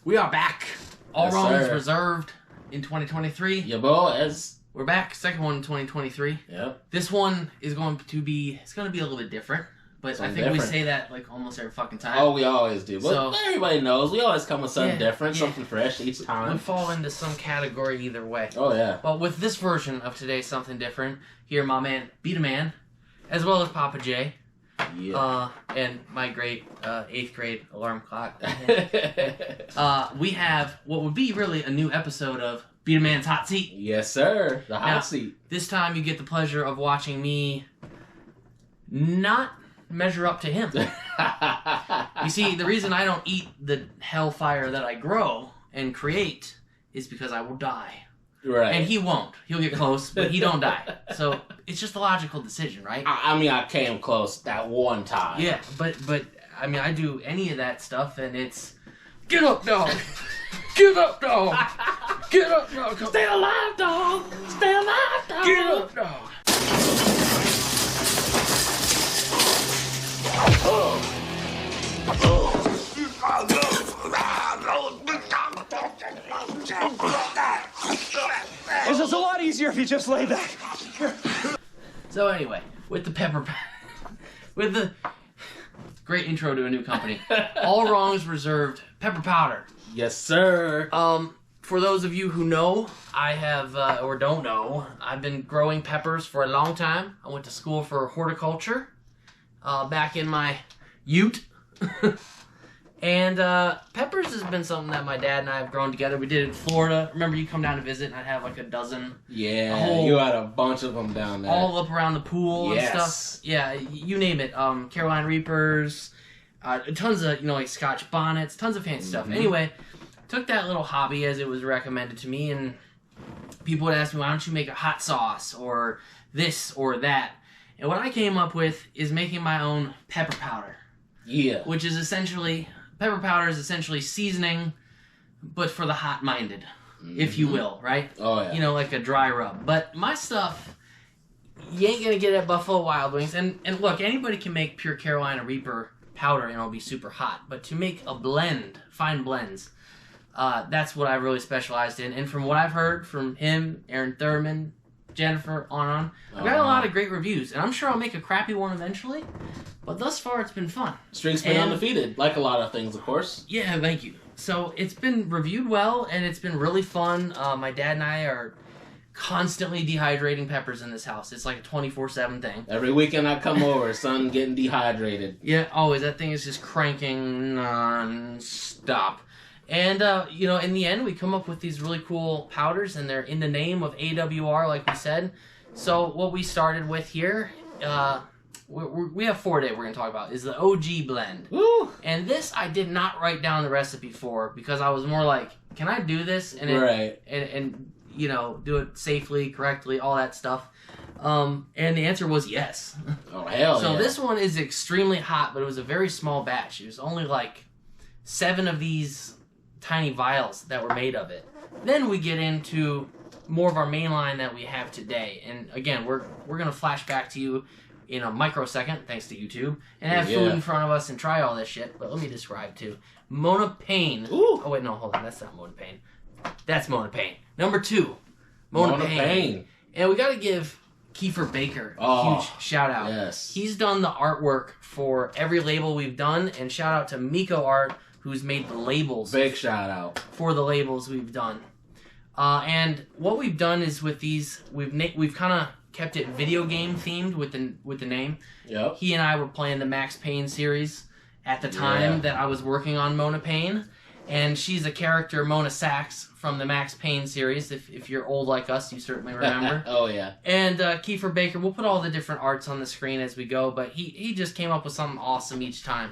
We are back. All Yes, wrongs sir. reserved in 2023. Yeah, boys. We're back. Second one in 2023. Yep. This one is going to be, it's going to be a little bit different. But I think we say that like almost every fucking time. Oh, we always do. But So- everybody knows. We always come with something different, yeah. something fresh each We time. fall into some category either way. Oh, yeah. But with this version of today's Something Different, here my man, BDaMan, as well as Papa J, Yeah. and my great 8th grade alarm clock. We have what would be really a new episode of BDaMan's Hot Seat. Yes, sir. The hot Now, seat. This time you get the pleasure of watching me not measure up to him. You see, the reason I don't eat the hellfire that I grow and create is because I will die. Right. And he won't. He'll get close, but he don't die. So it's just a logical decision, right? I mean, I came close that one time. Yeah, but I mean, I do any of that stuff, and it's get up, dog. Get up, dog. Get up, dog. Stay alive, dog. Stay alive, dog. Get up, dog. This is a lot easier if you just lay back. So anyway, with the with the great intro to a new company, All Wrongs Reserved Pepper Powder. Yes, sir. For those of you who know, I have, or don't know, I've been growing peppers for a long time. I went to school for horticulture back in my ute. And peppers has been something that my dad and I have grown together. We did it in Florida. Remember, you come down to visit, and I'd have like a dozen. Yeah, you had a bunch of them down there. All up around the pool and Yes. stuff. Yeah, you name it. Carolina Reapers, tons of, like Scotch bonnets, tons of fancy stuff. Anyway, took that little hobby as it was recommended to me, and people would ask me, why don't you make a hot sauce or this or that? And what I came up with is making my own pepper powder, Yeah. which is essentially, pepper powder is essentially seasoning, but for the hot-minded, if you will, right? Oh, yeah. Like a dry rub. But my stuff, you ain't gonna get at Buffalo Wild Wings. And look, anybody can make pure Carolina Reaper powder and it'll be super hot. But to make a blend, fine blends, that's what I really specialized in. And from what I've heard from him, Aaron Thurman, Jennifer, on, I've got a lot of great reviews. And I'm sure I'll make a crappy one eventually. But thus far, it's been fun. Streak's been undefeated, like a lot of things, of course. Yeah, thank you. So it's been reviewed well, and it's been really fun. My dad and I are constantly dehydrating peppers in this house. It's like a 24/7 thing. Every weekend I come over, son getting dehydrated. Yeah, always. That thing is just cranking non-stop. And, in the end, we come up with these really cool powders, and they're in the name of AWR, like we said. So what we started with here, we have 4 that we're going to talk about, is the OG blend. Woo! And this I did not write down the recipe for, because I was more like, can I do this? And Right. And do it safely, correctly, all that stuff. And the answer was yes. Oh, hell So yeah. this one is extremely hot, but it was a very small batch. It was only like 7 of these tiny vials that were made of it. Then we get into more of our main line that we have today. And again, we're going to flash back to you in a microsecond, thanks to YouTube, and have food in front of us and try all this shit. But let me describe too. Mona Pain. Ooh. Oh wait, no, hold on. That's not Mona Pain. That's Mona Pain. Number 2, Mona Pain. Pain. And we got to give Kiefer Baker a Oh, huge shout out. yes. He's done the artwork for every label we've done, and shout out to Miko Art, who's made the labels Big shout out. for the labels we've done. And what we've done is with these, we've kind of kept it video game themed with the name. Yep. He and I were playing the Max Payne series at the time that I was working on Mona Pain, and she's a character, Mona Sachs, from the Max Payne series. If you're old like us, you certainly remember. Oh, yeah. And Kiefer Baker, we'll put all the different arts on the screen as we go, but he just came up with something awesome each time.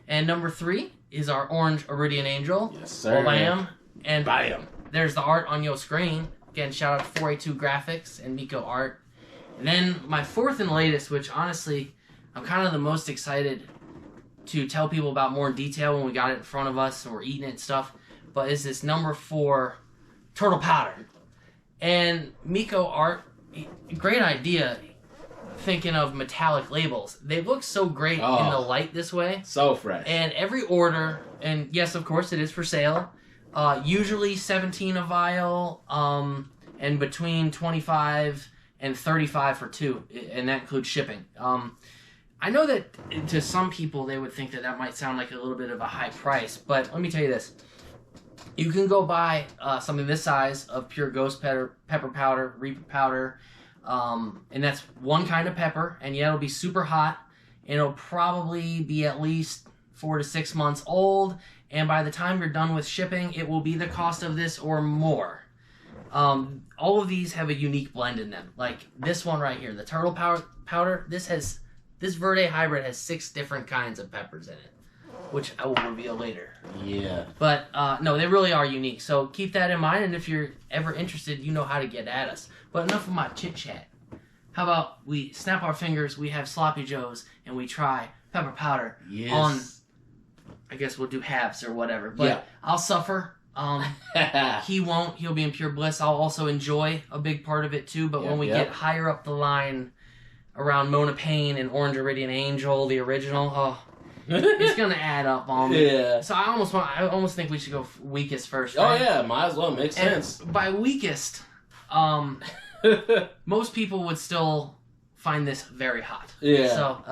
And number 3 is our Orange Iridian Angel. Yes, sir. Bam. And Bam. there's the art on your screen. Again, shout out to 482 Graphics and Miko Art. And then my 4th and latest, which honestly, I'm kind of the most excited to tell people about more in detail when we got it in front of us and we're eating it and stuff, but is this number 4 Turtle Powder. And Miko Art, great idea, thinking of metallic labels. They look so great in the light this way. So fresh. And every order, and yes, of course, it is for sale. Usually 17 a vial, and between 25 and 35 for 2, and that includes shipping. I know that to some people they would think that that might sound like a little bit of a high price, but let me tell you this. You can go buy something this size of pure ghost pepper powder, reaper powder, and that's one kind of pepper, and yeah, it'll be super hot. It'll probably be at least 4 to 6 months old, and by the time you're done with shipping, it will be the cost of this or more. All of these have a unique blend in them. Like this one right here, the turtle powder, this Verde hybrid has 6 different kinds of peppers in it, which I will reveal later. Yeah. But no, they really are unique. So keep that in mind, and if you're ever interested, you know how to get at us. But enough of my chit-chat. How about we snap our fingers, we have Sloppy Joes, and we try pepper powder on, I guess we'll do halves or whatever. But yeah. I'll suffer. He won't. He'll be in pure bliss. I'll also enjoy a big part of it too. But when we get higher up the line, around Mona Payne and Orange Iridian Angel, the original, it's gonna add up on me. Yeah. So I almost think we should go weakest first. Right? Oh yeah, might as well. Makes sense. By weakest, most people would still find this very hot. Yeah. So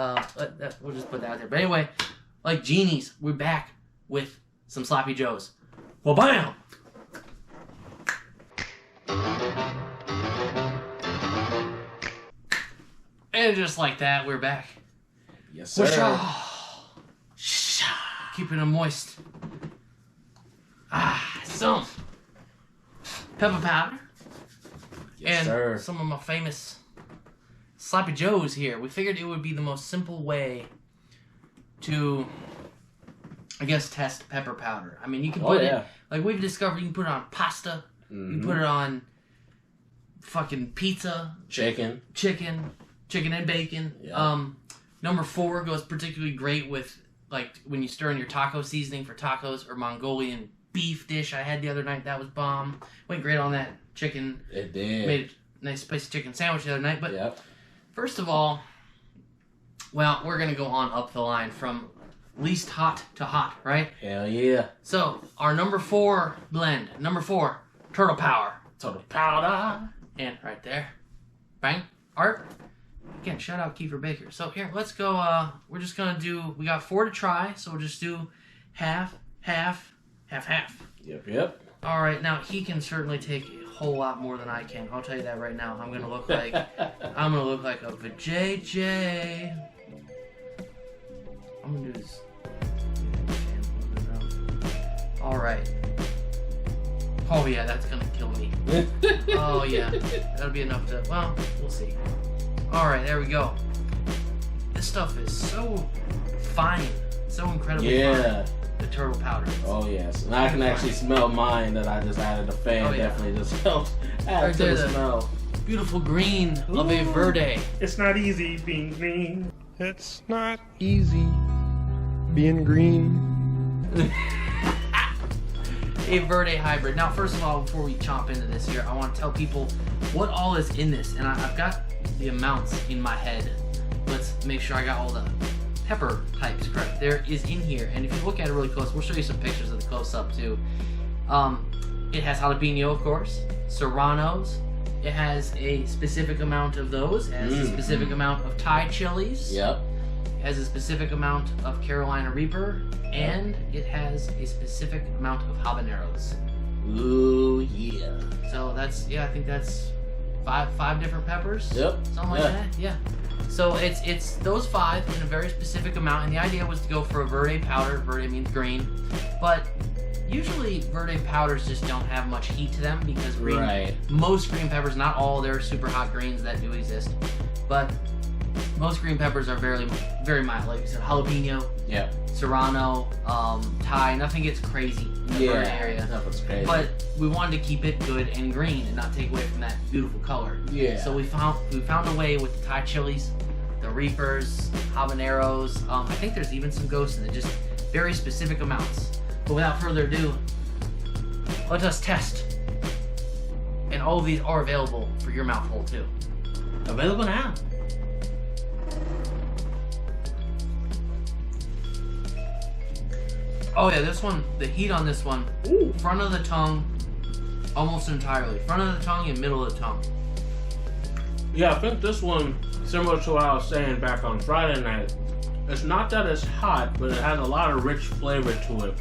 we'll just put that out there. But anyway, like genies, we're back with some Sloppy Joes. Well, bam! And just like that, we're back. Yes, sir. Keeping them moist. Some pepper powder. Yes, and sir. Some of my famous Sloppy Joes here. We figured it would be the most simple way to, I guess, test pepper powder. I mean, you can put it, like we've discovered, you can put it on pasta. Mm-hmm. You can put it on fucking pizza. Chicken and bacon. Yeah. Number 4 goes particularly great with, like, when you stir in your taco seasoning for tacos or Mongolian beef dish I had the other night. That was bomb. Went great on that chicken. It did. Made a nice spicy chicken sandwich the other night. But first of all, well, we're going to go on up the line from least hot to hot, right? Hell yeah. So, our number 4 blend. Number 4, Turtle Power. Turtle Powder. And right there. Bang. Art. Again, shout out Kiefer Baker. So here, let's go, we're just gonna do, we got 4 to try, so we'll just do half, half, half, half. Yep. Alright, now he can certainly take a whole lot more than I can. I'll tell you that right now. I'm gonna look like, a JJ. I'm gonna do this. Alright. Oh yeah, that's gonna kill me. Oh yeah, that'll be enough to, well, we'll see. Alright, there we go. This stuff is so fine. So incredibly fine. The turtle powder. Oh yes. And I can actually smell mine that I just added. A fan definitely just helped add to the smell. Beautiful green of a Verde. It's not easy being green. It's not easy being green. A Verde hybrid. Now, first of all, before we chomp into this here, I want to tell people what all is in this. And I've got the amounts in my head. Let's make sure I got all the pepper types correct. There is in here, and if you look at it really close, we'll show you some pictures of the close-up too. It has jalapeno, of course, serranos. It has a specific amount of those. It has a specific amount of Thai chilies. Yep. It has a specific amount of Carolina Reaper, and it has a specific amount of habaneros. Ooh, yeah. So that's, I think that's five different peppers. Yep. Something like that. Yeah. So it's those 5 in a very specific amount, and the idea was to go for a Verde powder. Verde means green, but usually Verde powders just don't have much heat to them because most green peppers, not all, there are super hot greens that do exist, but most green peppers are very, very mild. Like you said, jalapeno, serrano, Thai. Nothing gets crazy in the Verde area. Nothing's crazy. But we wanted to keep it good and green and not take away from that beautiful color. Yeah. So we found a way with the Thai chilies, the Reapers, habaneros. I think there's even some ghosts in it, just very specific amounts. But without further ado, let us test. And all of these are available for your mouthful too. Available now. Oh yeah, this one, the heat on this one, Ooh. front of the tongue, almost entirely. Front of the tongue and middle of the tongue. Yeah, I think this one, similar to what I was saying back on Friday night, it's not that it's hot, but it has a lot of rich flavor to it.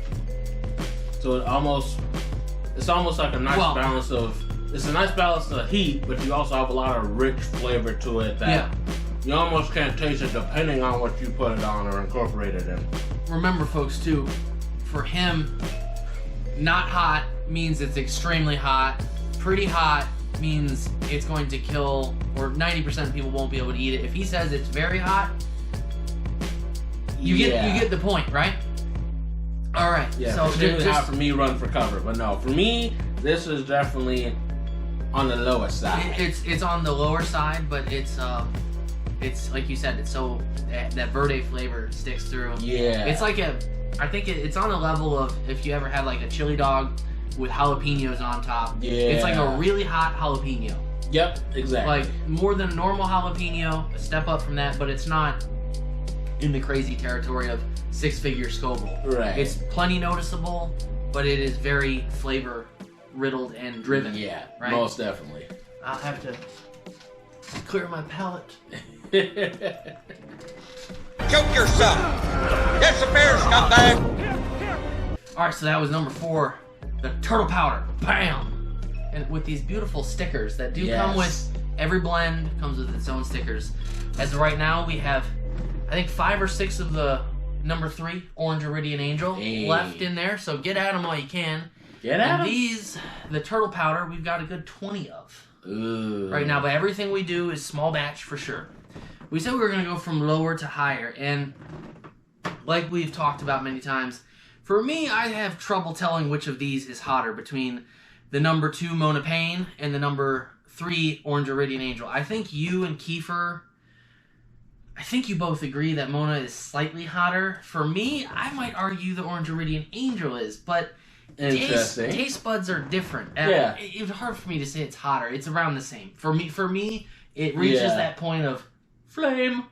So it's almost like a nice balance of, it's a nice balance of heat, but you also have a lot of rich flavor to it that you almost can't taste it depending on what you put it on or incorporate it in. Remember, folks, too, for him, not hot means it's extremely hot. Pretty hot means it's going to kill, or 90% of people won't be able to eat it. If he says it's very hot, you get the point, right? All right. Yeah, so extremely hot for me, run for cover. But no, for me, this is definitely on the lower side. It's on the lower side, but it's like you said, it's so that verde flavor sticks through. Yeah. It's like I think it's on the level of if you ever had like a chili dog with jalapenos on top. Yeah. It's like a really hot jalapeno. Yep, exactly. Like more than a normal jalapeno, a step up from that, but it's not in the crazy territory of 6-figure Scoville. Right. It's plenty noticeable, but it is very flavor riddled and driven. Yeah, right? most definitely. I'll have to clear my palate. Choke yourself! Disappear, scumbag! Alright, so that was number 4. The turtle powder. Bam! And with these beautiful stickers that do come with every blend, comes with its own stickers. As of right now, we have, I think, 5 or 6 of the number 3 Orange Iridian Angel left in there, so get at them while you can. Get at them. These, the turtle powder, we've got a good 20 of. Ooh. Right now, but everything we do is small batch for sure. We said we were going to go from lower to higher, and like we've talked about many times, for me, I have trouble telling which of these is hotter between the number 2 Mona Pain and the number 3 Orange Iridian Angel. I think you and Kiefer, I think you both agree that Mona is slightly hotter. For me, I might argue the Orange Iridian Angel is, but interesting. Taste buds are different. Yeah. It's hard for me to say it's hotter. It's around the same. For me, it reaches that point of flame.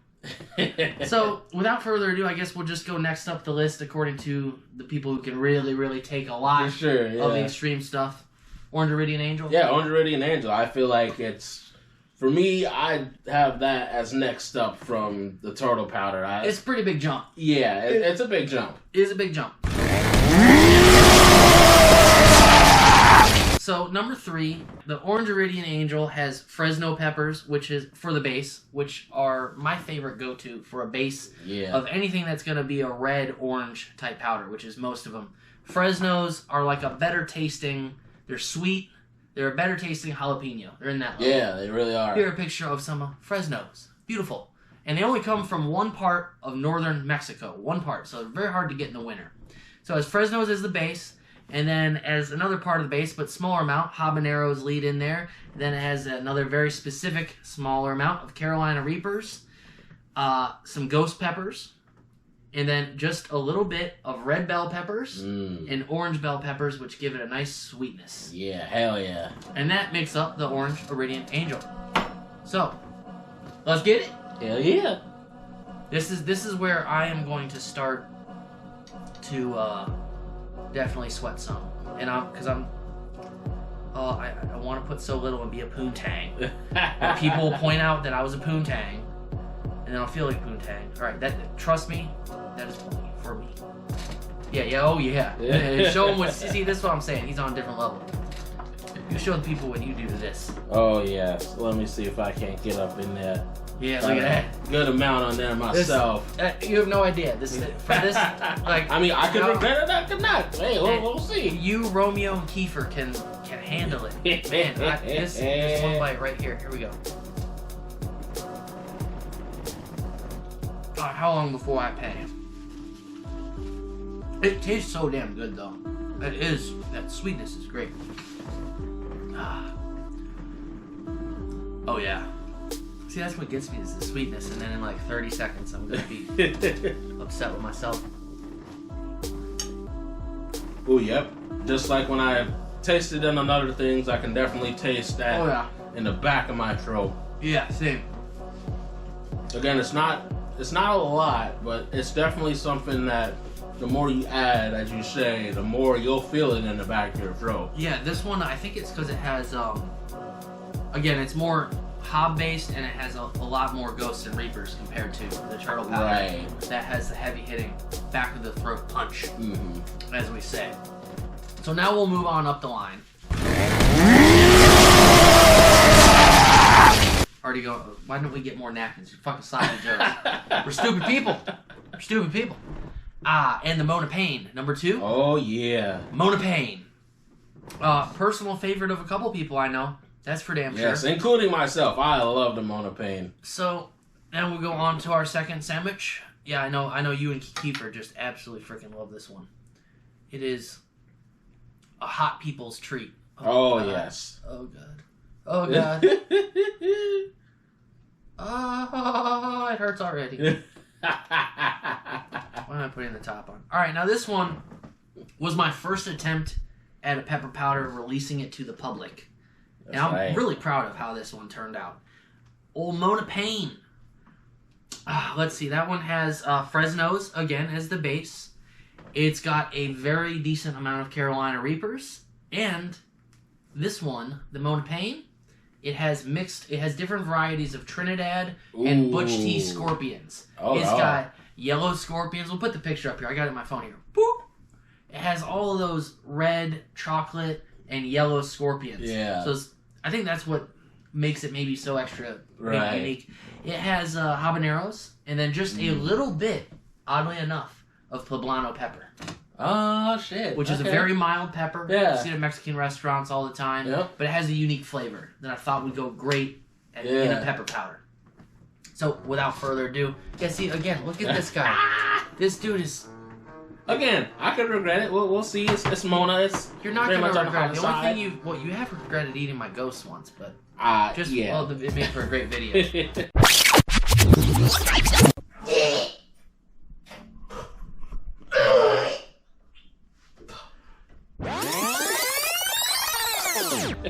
So, without further ado, I guess we'll just go next up the list according to the people who can really, really take a lot of the extreme stuff. Orange Iridian Angel? Yeah, Orange Iridian Angel. I feel like it's, for me, I have that as next up from the turtle powder. It's a pretty big jump. Yeah, it's a big jump. It is a big jump. So, number 3, the Orange Iridian Angel has Fresno peppers, which is for the base, which are my favorite go-to for a base of anything that's going to be a red-orange type powder, which is most of them. Fresnos are like a better tasting, they're sweet, they're a better tasting jalapeno. They're in that level. Yeah, they really are. Here a picture of some Fresnos. Beautiful. And they only come from one part of northern Mexico. One part, so they're very hard to get in the winter. So as Fresnos as the base, and then as another part of the base, but smaller amount, habaneros lead in there. Then it has another very specific smaller amount of Carolina Reapers, some ghost peppers, and then just a little bit of red bell peppers and orange bell peppers, which give it a nice sweetness. Yeah, hell yeah. And that makes up the Orange Iridian Angel. So, let's get it. Hell yeah. This is where I am going to start to definitely sweat some, and I want to put so little and be a poontang. But people will point out that I was a poontang, and then I'll feel like poontang. All right, trust me, that is plenty for me. Yeah. Show him what. See, this is what I'm saying. He's on a different level. You show the people what you do to this. Oh yes. Let me see if I can't get up in there. Yeah, look at that. Good amount on there myself. You have no idea. For this, like, I mean, I could prevent it, I could not. Hey, we'll see. You, Romeo, and Kiefer can handle it. Man, this one bite right here. Here we go. God, how long before I pay? It tastes so damn good, though. That sweetness is great. Oh, yeah. See, that's what gets me is the sweetness, and then in like 30 seconds, I'm going to be upset with myself. Oh, yep. Just like when I tasted it on other things, I can definitely taste that in the back of my throat. Yeah, same. Again, it's not a lot, but it's definitely something that the more you add, as you say, the more you'll feel it in the back of your throat. Yeah, this one, I think it's because it has, again, it's more hob-based and it has a lot more Ghosts and Reapers compared to the Turtle Powder. Right. That has the heavy hitting, back of the throat punch, as we say. So now we'll move on up the line. Already go. Why don't we get more napkins? You fucking sloppy Joes. We're stupid people. We're stupid people. And the Mona Pain, number 2. Oh yeah. Mona Pain. Personal favorite of a couple people I know. That's for damn sure. Yes, including myself. I love the Mona Pain. So now we'll go on to our second sandwich. Yeah, I know you and Kiefer just absolutely freaking love this one. It is a hot people's treat. Oh God. yes. Oh god. Oh god. Oh, it hurts already. Why am I putting the top on? Alright, now this one was my first attempt at a pepper powder, releasing it to the public. And I'm really proud of how this one turned out. Old Mona Pain. Let's see, that one has Fresno's, again, as the base. It's got a very decent amount of Carolina Reapers. And this one, the Mona Pain, it has different varieties of Trinidad and Butch T Scorpions. It's got yellow scorpions. We'll put the picture up here. I got it on my phone here. Boop! It has all of those red, chocolate, and yellow scorpions. Yeah. So I think that's what makes it maybe so extra unique. It has habaneros, and then just a little bit, oddly enough, of poblano pepper. Oh shit! Which is a very mild pepper. Yeah. You see it at Mexican restaurants all the time. Yep. But it has a unique flavor that I thought would go great in a pepper powder. So without further ado, see again. Look at this guy. This dude is. Again, I could regret it. We'll see. It's Mona. You're not gonna regret it. The only thing you have regretted eating my ghost once, but it made for a great video.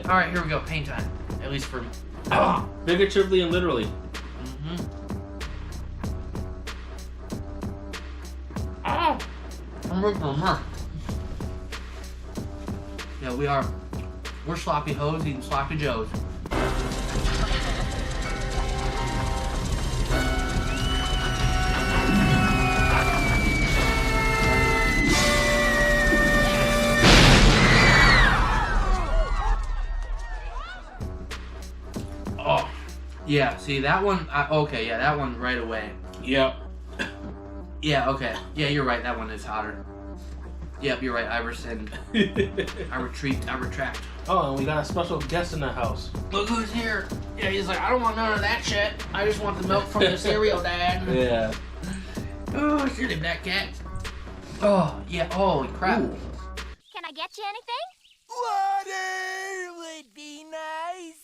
All right, here we go. Pain time. At least for me. Figuratively and literally. Yeah, we're sloppy hoes eating sloppy joes. Oh, yeah, see that one, okay, yeah, that one right away. Yep. Yeah, okay. Yeah, you're right. That one is hotter. Yep, you're right. I rescind. I retract. Oh, and we got a special guest in the house. Look who's here. Yeah, he's like, I don't want none of that shit. I just want the milk from the cereal, Dad. Yeah. Oh, shit him, that cat. Oh, yeah. Holy crap. Can I get you anything? Water would be nice.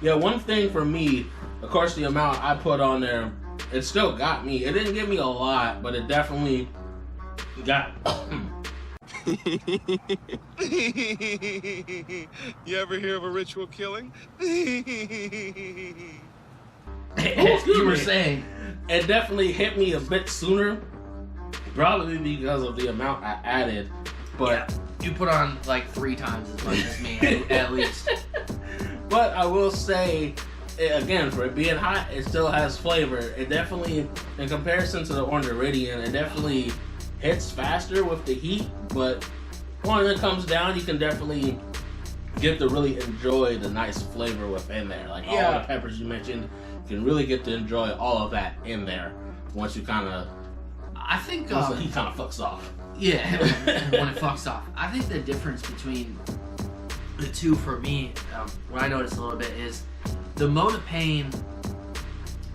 Yeah, one thing for me, of course, the amount I put on there, it still got me. It didn't give me a lot, but it definitely got. You ever hear of a ritual killing? You were saying. It definitely hit me a bit sooner, probably because of the amount I added. But yeah, you put on like 3 times as much as me, at least. But I will say, again, for it being hot, it still has flavor. It definitely, in comparison to the Orange Iridian, it definitely hits faster with the heat. But when it comes down, you can definitely get to really enjoy the nice flavor within there. Like all the peppers you mentioned, you can really get to enjoy all of that in there once you kind of. I think once the heat kind of fucks off. Yeah, when it fucks off. I think the difference between the two for me, what I noticed a little bit is the Mona Pain.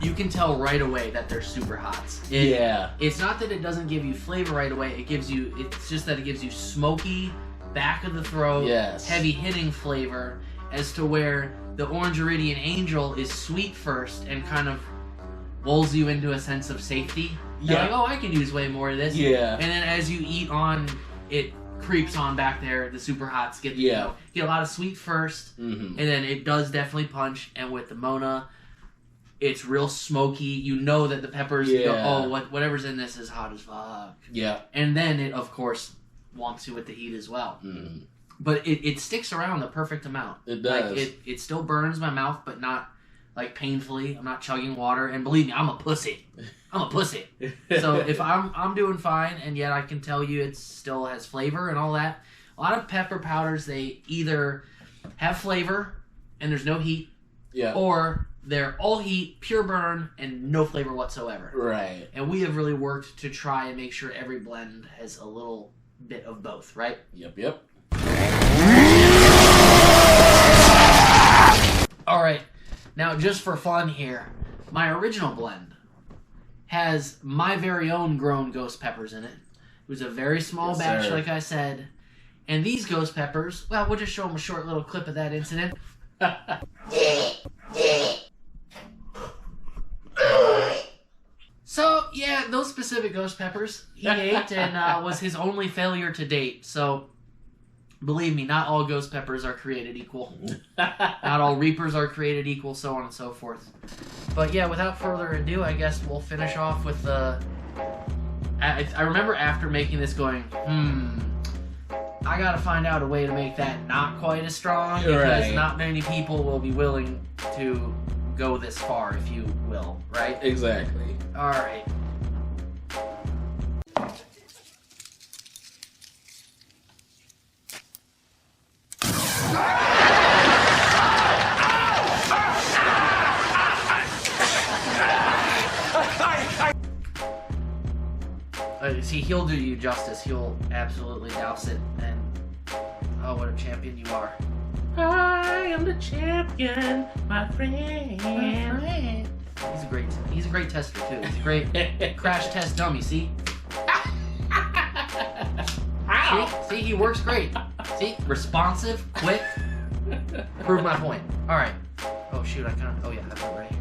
You can tell right away that they're super hots. It's not that it doesn't give you flavor right away. It's just that it gives you smoky, back of the throat, heavy hitting flavor, as to where the Orange Iridian Angel is sweet first and kind of lulls you into a sense of safety. You're like, oh, I can use way more of this. Yeah. And then as you eat on, it creeps on back there. The super hots get get a lot of sweet first, and then it does definitely punch. And with the Mona, It's real smoky. You know that the peppers, you go, whatever's in this is hot as fuck. Yeah. And then it, of course, wants you with the heat as well. Mm. But it sticks around the perfect amount. It does. Like, it still burns my mouth, but not, like, painfully. I'm not chugging water. And believe me, I'm a pussy. I'm a pussy. So if I'm doing fine, and yet I can tell you it still has flavor and all that. A lot of pepper powders, they either have flavor and there's no heat, or they're all heat, pure burn, and no flavor whatsoever. Right. And we have really worked to try and make sure every blend has a little bit of both, right? Yep. Alright, now just for fun here, my original blend has my very own grown ghost peppers in it. It was a very small batch, like I said. And these ghost peppers, well, we'll just show them a short little clip of that incident. So, yeah, those specific ghost peppers he ate and was his only failure to date. So, believe me, not all ghost peppers are created equal. Not all reapers are created equal, so on and so forth. But yeah, without further ado, I guess we'll finish off with the... I remember after making this going, I gotta find out a way to make that not quite as strong, because not many people will be willing to go this far, if you will, right? Exactly. Alright. See, he'll do you justice. He'll absolutely douse it, and oh, what a champion you are. I am the champion, my friend. He's a great tester too. He's a great crash test dummy. See? See, he works great. See, responsive, quick. Prove my point. All right. Oh shoot, I have it right here.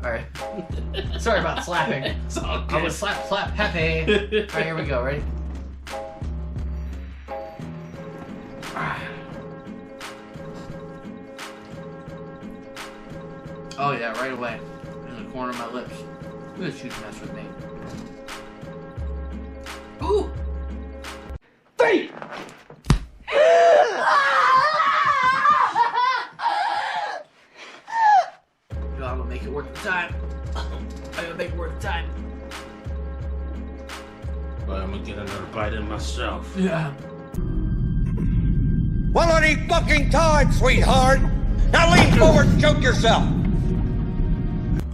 All right. Sorry about slapping. It's all good. I was slap, Pepe. All right, here we go. Ready? Oh yeah, right away. In the corner of my lips. Look at you mess with me. Ooh! Three! I'm gonna make it worth the time. I'm gonna make it worth the time. But I'm gonna get another bite in myself. Yeah. Quality fucking time, sweetheart! Now lean forward and choke yourself!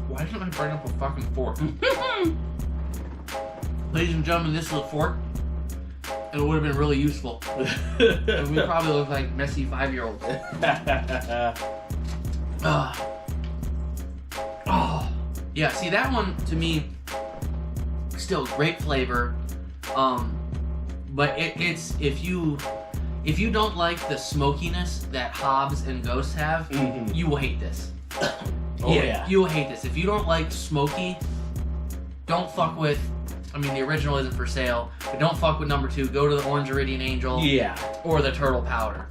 Why didn't I bring up a fucking fork? Ladies and gentlemen, this is a fork. And it would have been really useful. And we probably look like messy 5-year-olds. Oh, yeah. See, that one to me, still great flavor. But it's if you don't like the smokiness that Hobbs and Ghost have, you will hate this. You will hate this. If you don't like smoky, don't fuck with. I mean, the original isn't for sale, but don't fuck with number 2. Go to the Orange Iridian Angel, or the Turtle Powder.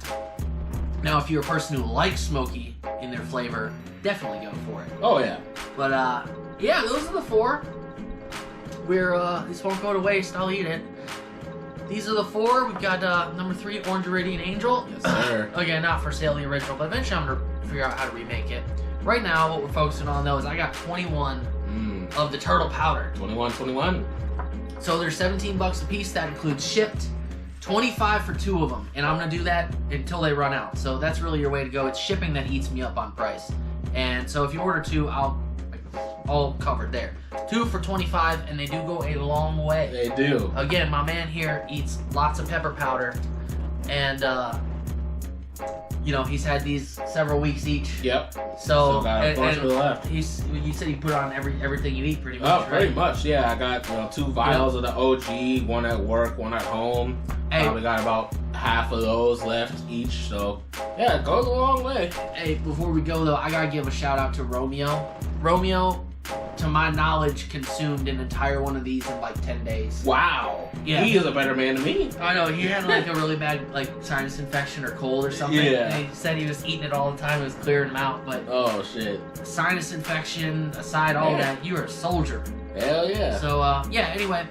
Now, if you're a person who likes smoky in their flavor, definitely go for it. Oh yeah. But yeah, those are the 4. This won't go to waste. I'll eat it. These are the 4. We've got number 3, Orange Iridian Angel. Yes, sir. Again, not for sale, the original, but eventually I'm gonna figure out how to remake it. Right now, what we're focusing on though is I got 21 of the Turtle Powder. 21. So they're $17 a piece. That includes shipped. 25 for 2 of them, and I'm gonna do that until they run out. So that's really your way to go. It's shipping that eats me up on price. And so if you order 2, I'll all covered there. 2 for 25, and they do go a long way. They do. Again, my man here eats lots of pepper powder, and you know, he's had these several weeks each. Yep. So got a bunch left. You said you put on everything you eat pretty much. Oh, right? pretty much. Yeah, I got 2 vials of the OG, 1 at work, 1 at home. Hey. Probably got about half of those left each. So yeah, it goes a long way. Hey, before we go though, I gotta give a shout out to Romeo. Romeo, to my knowledge, consumed an entire one of these in like 10 days. Wow. Yeah. He is a better man than me. I know, he had like a really bad like sinus infection or cold or something. Yeah. And he said he was eating it all the time, it was clearing him out, but Oh shit. sinus infection aside, all that, you are a soldier. Hell yeah. So yeah, anyway,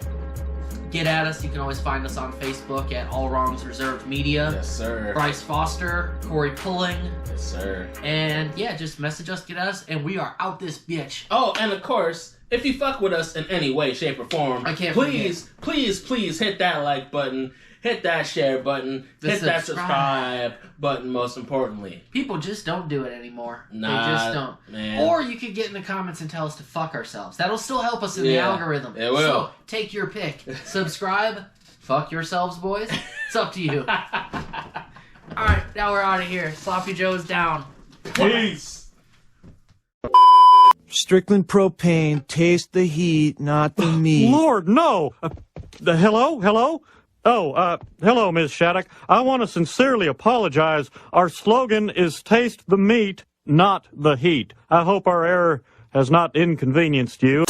get at us. You can always find us on Facebook at All Wrongs Reserved Media. Yes, sir. Bryce Foster, Corey Pulling, Yes, sir. and yeah, just message us, get at us, and we are out this bitch. Oh, and of course, if you fuck with us in any way, shape, or form, I can't please hit that like button, hit that share button, hit that subscribe button, most importantly. People just don't do it anymore. Nah, they just don't. man. Or you could get in the comments and tell us to fuck ourselves. That'll still help us in the Yeah, algorithm. it will. So take your pick. Subscribe. Fuck yourselves, boys. It's up to you. Alright, now we're out of here. Sloppy Joe's down. Peace. Strickland propane, taste the heat, not the meat. Lord, no! Hello? Oh, hello, Ms. Shattuck. I want to sincerely apologize. Our slogan is taste the meat, not the heat. I hope our error has not inconvenienced you.